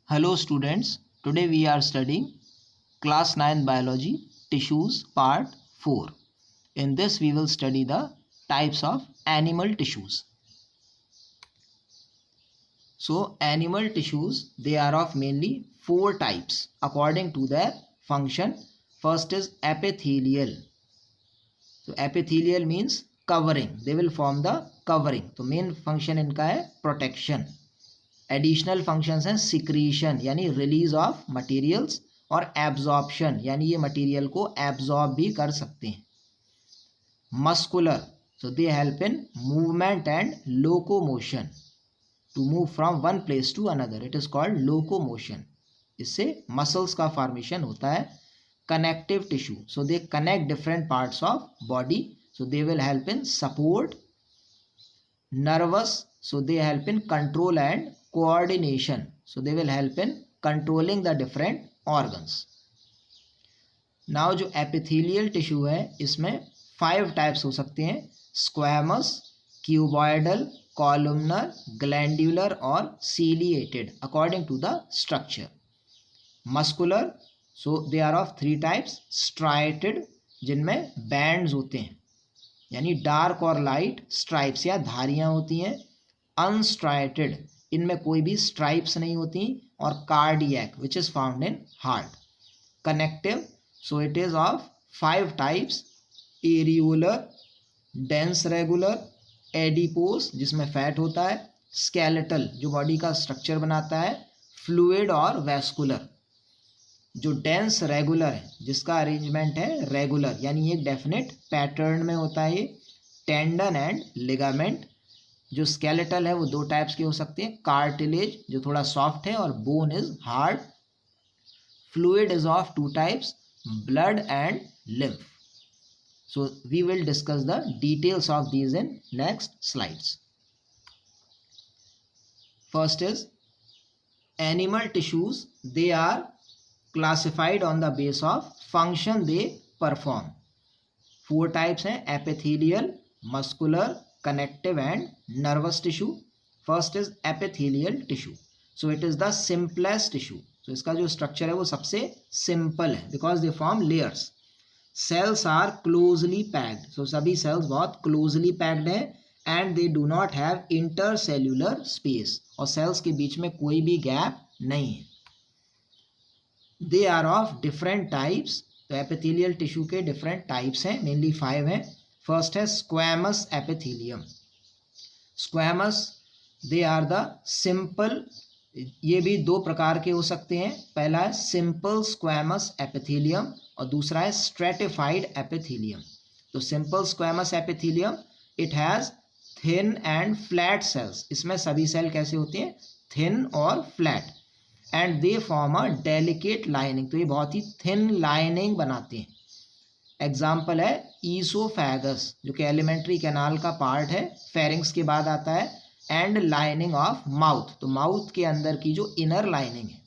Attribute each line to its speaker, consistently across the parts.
Speaker 1: Hello students, today we are studying class 9 biology tissues part 4. In this we will study the types of animal tissues. So animal tissues, they are of mainly 4 types according to their function. First is epithelial. So epithelial means covering, they will form the covering. So main function इनका है protection. Additional functions हैं secretion यानी release of materials और absorption यानी ये material को absorb भी कर सकते हैं. Muscular, so they help in movement and locomotion, to move from one place to another, it is called locomotion. इससे मसल्स का फॉर्मेशन होता है. Connective tissue, so they connect different parts of body, so they will help in support. Nervous, so they help in control and coordination, so they will help in controlling the different organs. now जो epithelial tissue है इसमें 5 types हो सकते हैं: squamous, cuboidal, columnar, glandular और ciliated according to the structure. muscular, so they are of 3 types: striated जिनमें bands होते हैं यानी डार्क और लाइट स्ट्राइप्स या धारियां होती हैं. अनस्ट्राइटेड, इनमें कोई भी स्ट्राइप्स नहीं होती. और cardiac which is found in heart. Connective, so it is of 5 types: areolar, dense regular, adipose जिसमें फैट होता है, स्केलेटल जो बॉडी का स्ट्रक्चर बनाता है, फ्लूइड और वैस्कुलर. जो डेंस रेगुलर है जिसका अरेंजमेंट है रेगुलर यानी एक डेफिनेट पैटर्न में होता है. Tendon and ligament. जो स्केलेटल है वो 2 टाइप्स के हो सकते हैं: कार्टिलेज जो थोड़ा सॉफ्ट है और bone is hard. Fluid is of 2 types: blood and lymph. So we will discuss the details of these in next slides. First is animal tissues, they are classified on the base of function they perform. 4 types हैं: epithelial, muscular, connective and nervous tissue. First is epithelial tissue. So it is the simplest tissue. So इसका जो structure है वो सबसे simple है because they form layers. Cells are closely packed. So सभी cells बहुत closely packed हैं and they do not have intercellular space. और cells के बीच में कोई भी gap नहीं है. They are of different types. तो एपिथेलियल टिश्यू के डिफरेंट टाइप्स हैं, मेनली 5 हैं. फर्स्ट है squamous epithelium. Squamous, they are the simple, ये भी 2 प्रकार के हो सकते हैं. पहला है सिंपल स्क्वैमस एपिथेलियम और दूसरा है स्ट्रेटिफाइड एपिथेलियम. तो simple squamous epithelium, it has thin and flat sales. इसमें सभी सेल कैसे होते हैं? थिन और flat. And they form a delicate lining. तो ये बहुत ही थिन लाइनिंग बनाते हैं. एग्जाम्पल है ईसोफेगस जो कि एलिमेंट्री कैनाल का पार्ट है, फेरिंग्स के बाद आता है. एंड लाइनिंग ऑफ माउथ, तो माउथ के अंदर की जो इनर लाइनिंग है.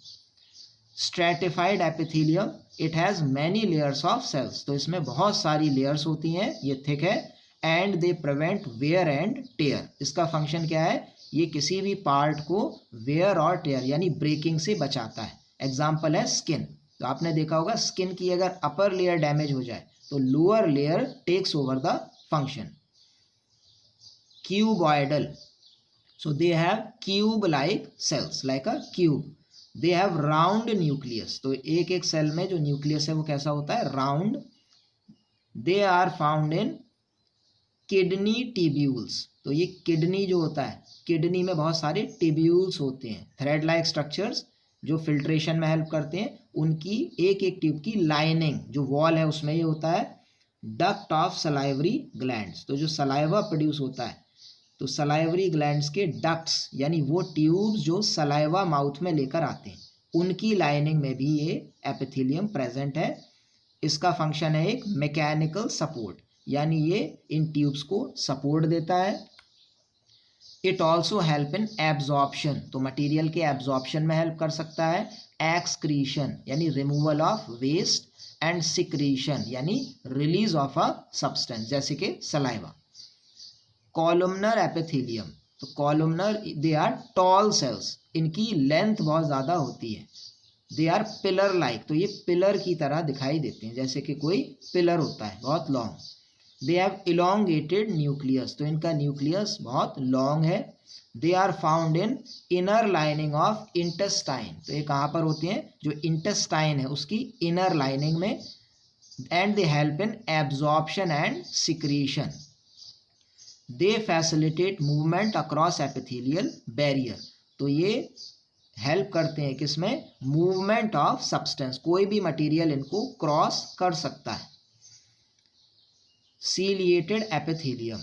Speaker 1: Stratified epithelium, it has many layers of cells. तो इसमें बहुत सारी लेयर्स होती हैं, ये थिक है. And they prevent wear and tear. इसका फंक्शन क्या है? ये किसी भी पार्ट को वेयर और टेयर यानी ब्रेकिंग से बचाता है. एग्जाम्पल है स्किन. तो आपने देखा होगा स्किन की अगर अपर लेयर डैमेज हो जाए तो lower layer takes over the function. Cuboidal, so they have cube like cells like a cube. They have round nucleus. तो एक एक सेल में जो न्यूक्लियस है वो कैसा होता है? Round. They are found in kidney tubules. तो ये किडनी जो होता है, किडनी में बहुत सारे टिब्यूल्स होते हैं, थ्रेड लाइक स्ट्रक्चर्स जो फिल्ट्रेशन में हेल्प करते हैं. उनकी एक एक ट्यूब की लाइनिंग जो वॉल है उसमें ये होता है डक्ट ऑफ सलाइवरी ग्लैंड्स. तो जो सलाइवा प्रोड्यूस होता है, तो सलाइवरी ग्लैंड्स के डक्ट्स यानी वो ट्यूब्स जो सलाइवा माउथ में लेकर आते हैं, उनकी लाइनिंग में भी ये एपिथेलियम प्रेजेंट है. इसका फंक्शन है एक मैकेनिकल सपोर्ट, यानी ये इन ट्यूब्स को सपोर्ट देता है. It also help in absorption. तो मटेरियल के एब्जॉर्प्शन में हेल्प कर सकता है. एक्सक्रीशन यानी removal of waste. And secretion यानी रिलीज ऑफ अ सब्सटेंस जैसे कि सलाइवा. कॉलमनर एपिथेलियम, तो columnar they are tall cells, इनकी लेंथ बहुत ज़्यादा होती है। दे आर पिलर लाइक, तो ये पिलर की तरह दिखाई देते हैं, जैसे कि कोई पिलर होता है बहुत long. They have elongated nucleus, तो इनका न्यूक्लियस बहुत लॉन्ग है। They are found in inner lining of intestine, तो ये कहाँ पर होते हैं, जो इंटेस्टाइन है उसकी इनर लाइनिंग में। And they help in absorption and secretion. They facilitate movement across epithelial barrier, तो ये हेल्प करते हैं किसमें, मूवमेंट ऑफ सब्सटेंस, कोई भी मटेरियल इनको क्रॉस कर सकता है। सीलिएटेड एपिथेलियम,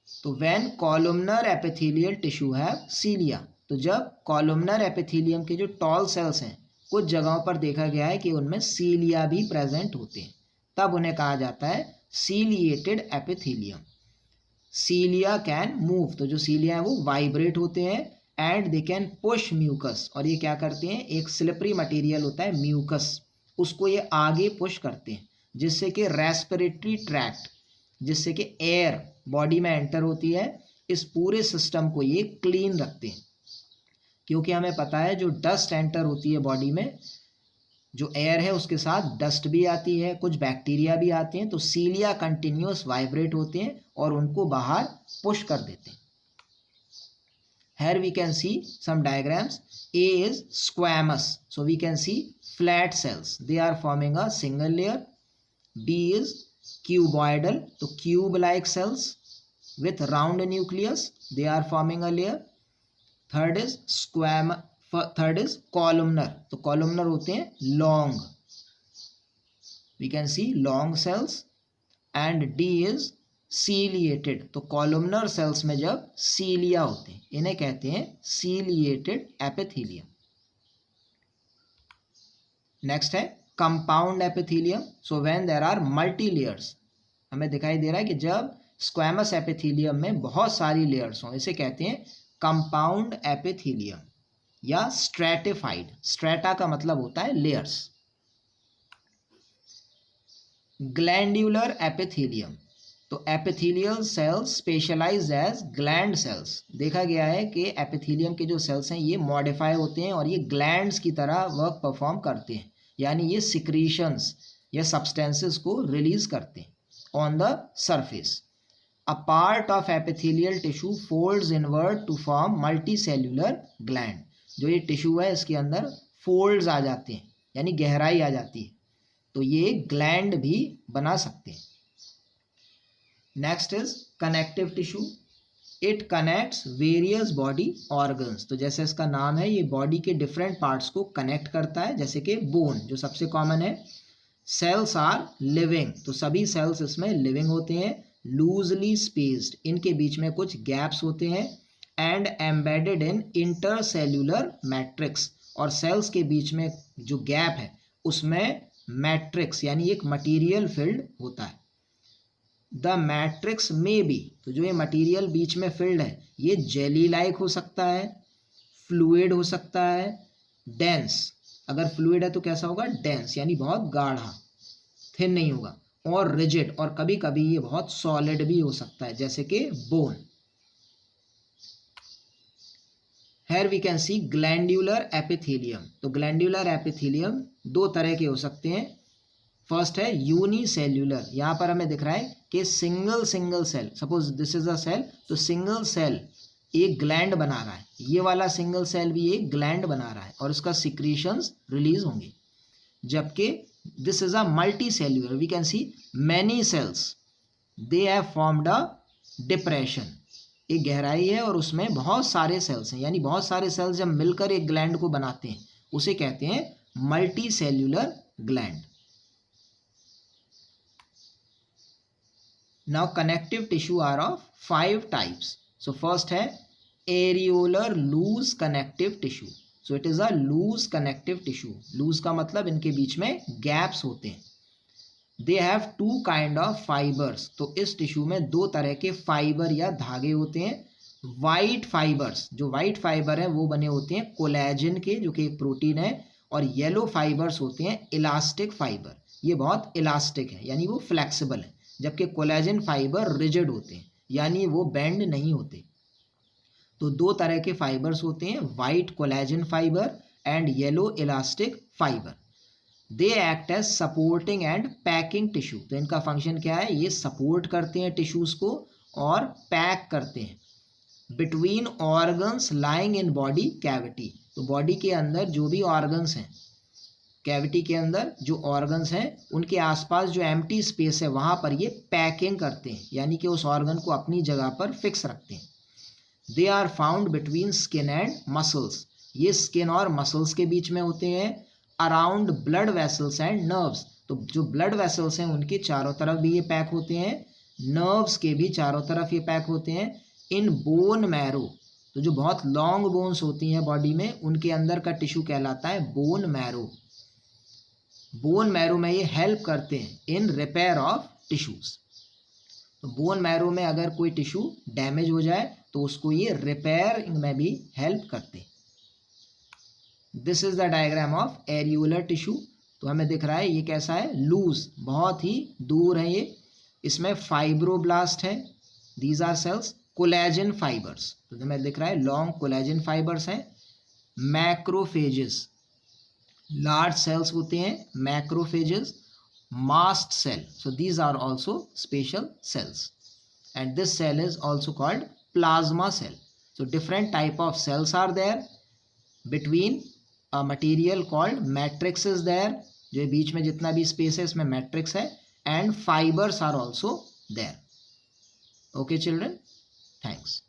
Speaker 1: तो when columnar epithelial tissue have cilia, तो जब कॉलमनर एपिथेलियम के जो टॉल सेल्स हैं कुछ जगहों पर देखा गया है कि उनमें सीलिया भी प्रेजेंट होते हैं, तब उन्हें कहा जाता है ciliated epithelium. Cilia can move, तो जो सीलिया है वो वाइब्रेट होते हैं। And they can push mucus, और ये क्या करते हैं, एक स्लिपरी मटेरियल होता है म्यूकस, उसको ये आगे पुश करते हैं, जिससे कि रेस्पिरेटरी ट्रैक्ट, जिससे कि एयर बॉडी में एंटर होती है, इस पूरे सिस्टम को ये क्लीन रखते हैं। क्योंकि हमें पता है जो डस्ट एंटर होती है बॉडी में, जो एयर है उसके साथ डस्ट भी आती है, कुछ बैक्टीरिया भी आते हैं, तो सीलिया कंटिन्यूस वाइब्रेट होते हैं और उनको बाहर पुश कर देते हैं। Here we can see some diagrams. A is squamous, so we can see flat cells, they are forming a single layer. B is cuboidal, so cube like cells with round nucleus, they are forming a layer. Third is columnar, तो columnar होते हैं long, we can see long cells. And D is ciliated, तो columnar cells में जब cilia होते हैं इन्हें कहते हैं सीलिएटेड एपिथेलियम। नेक्स्ट है compound epithelium. So when there are multi layers, हमें दिखाई दे रहा है कि जब स्क्वैमस एपिथेलियम में बहुत सारी लेयर्स हों, इसे कहते हैं कंपाउंड एपिथेलियम या स्ट्रेटिफाइड। स्ट्रेटा का मतलब होता है लेयर्स। ग्लैंड्यूलर एपिथेलियम, तो epithelial cells specialise as gland cells. देखा गया है कि एपिथेलियम के जो सेल्स हैं ये मॉडिफाई होते हैं और ये ग्लैंड्स की तरह वर्क परफॉर्म करते हैं, यानी ये सिक्रीशंस या सब्सटेंसेस को रिलीज करते हैं on the surface. A part of epithelial tissue folds inward to form multicellular gland, जो ये टिश्यू है इसके अंदर फोल्ड्स आ जाते हैं यानी गहराई आ जाती है, तो ये ग्लैंड भी बना सकते हैं। Next is connective tissue. It connects various body organs, तो जैसे इसका नाम है ये बॉडी के डिफरेंट पार्ट्स को कनेक्ट करता है, जैसे कि बोन जो सबसे कॉमन है। सेल्स आर लिविंग, तो सभी सेल्स इसमें लिविंग होते हैं। लूजली स्पेस्ड, इनके बीच में कुछ गैप्स होते हैं। And embedded in intercellular matrix, और सेल्स के बीच में जो गैप है उसमें मैट्रिक्स यानी एक मटीरियल फिल्ड होता है। द मैट्रिक्स में बी, तो जो ये मटेरियल बीच में फिल्ड है ये जेली लाइक हो सकता है, फ्लूइड हो सकता है, डेंस, अगर फ्लूइड है तो कैसा होगा, डेंस यानी बहुत गाढ़ा, थिन नहीं होगा, और रिजिड, और कभी कभी ये बहुत सॉलिड भी हो सकता है जैसे कि bone. Here we can see glandular epithelium, तो ग्लैंड्यूलर एपिथेलियम दो तरह के हो सकते हैं। फर्स्ट है यूनिसेल्यूलर, यहाँ पर हमें दिख रहा है कि single cell, suppose this is a cell, तो सिंगल सेल एक ग्लैंड बना रहा है, ये वाला सिंगल सेल भी एक ग्लैंड बना रहा है और इसका सिक्रीशंस रिलीज होंगे। जबकि this is a multicellular, we can see many cells, they have formed a depression, एक गहराई है और उसमें बहुत सारे सेल्स हैं, यानी बहुत सारे सेल्स जब मिलकर एक ग्लैंड को बनाते हैं उसे कहते हैं multi cellular gland. Now connective tissue are of 5 types. So first है areolar loose connective tissue. So it is a loose connective tissue. Loose का मतलब इनके बीच में gaps होते हैं। They have 2 kind of fibers. तो इस टिश्यू में दो तरह के फाइबर या धागे होते हैं। वाइट फाइबर्स, जो वाइट फाइबर है वो बने होते हैं कोलेजन के, जो कि एक प्रोटीन है, और येलो फाइबर्स होते हैं इलास्टिक फाइबर, ये बहुत इलास्टिक है यानी वो फ्लेक्सिबल है, जबकि कोलेजन फाइबर रिजिड होते हैं यानी वो बेंड नहीं होते। तो दो तरह के फाइबर्स होते हैं, white collagen fibre and yellow elastic fibre. They act as supporting and packing tissue. तो इनका फंक्शन क्या है, ये सपोर्ट करते हैं टिश्यूज को और पैक करते हैं। Between organs lying in body cavity. तो बॉडी के अंदर जो भी ऑर्गन्स हैं, कैविटी के अंदर जो ऑर्गन्स हैं उनके आसपास जो एम्प्टी स्पेस है वहाँ पर ये पैकिंग करते हैं, यानी कि उस ऑर्गन को अपनी जगह पर फिक्स रखते हैं। They are found between skin and muscles. ये स्किन और मसल्स के बीच में होते हैं। Around blood vessels and nerves. तो जो ब्लड वेसल्स हैं उनके चारों तरफ भी ये पैक होते हैं, नर्व्स के भी चारों तरफ ये पैक होते हैं। In bone marrow. तो जो बहुत लॉन्ग बोन्स होती हैं बॉडी में, उनके अंदर का टिश्यू कहलाता है बोन मैरो। बोन मैरो में ये हेल्प करते हैं इन रिपेयर ऑफ टिश्यूज। तो बोन मैरो में अगर कोई टिश्यू डैमेज हो जाए तो उसको ये रिपेयर में भी हेल्प करते हैं। This is the diagram of areolar tissue. तो हमें दिख रहा है ये कैसा है, लूज, बहुत ही दूर है ये। इसमें फाइब्रोब्लास्ट है, these are cells. Collagen fibres, तो हमें दिख रहा है लॉन्ग कोलेजन फाइबर्स हैं। मैक्रोफेजेस, लार्ज सेल्स होते हैं macrophages. Mast cell, so these are also special cells, and this cell is also called plasma cell. So different type of cells are there. Between a material called matrix is there, जो बीच में जितना भी space है इसमें matrix है, and fibers are also there. Okay children, thanks.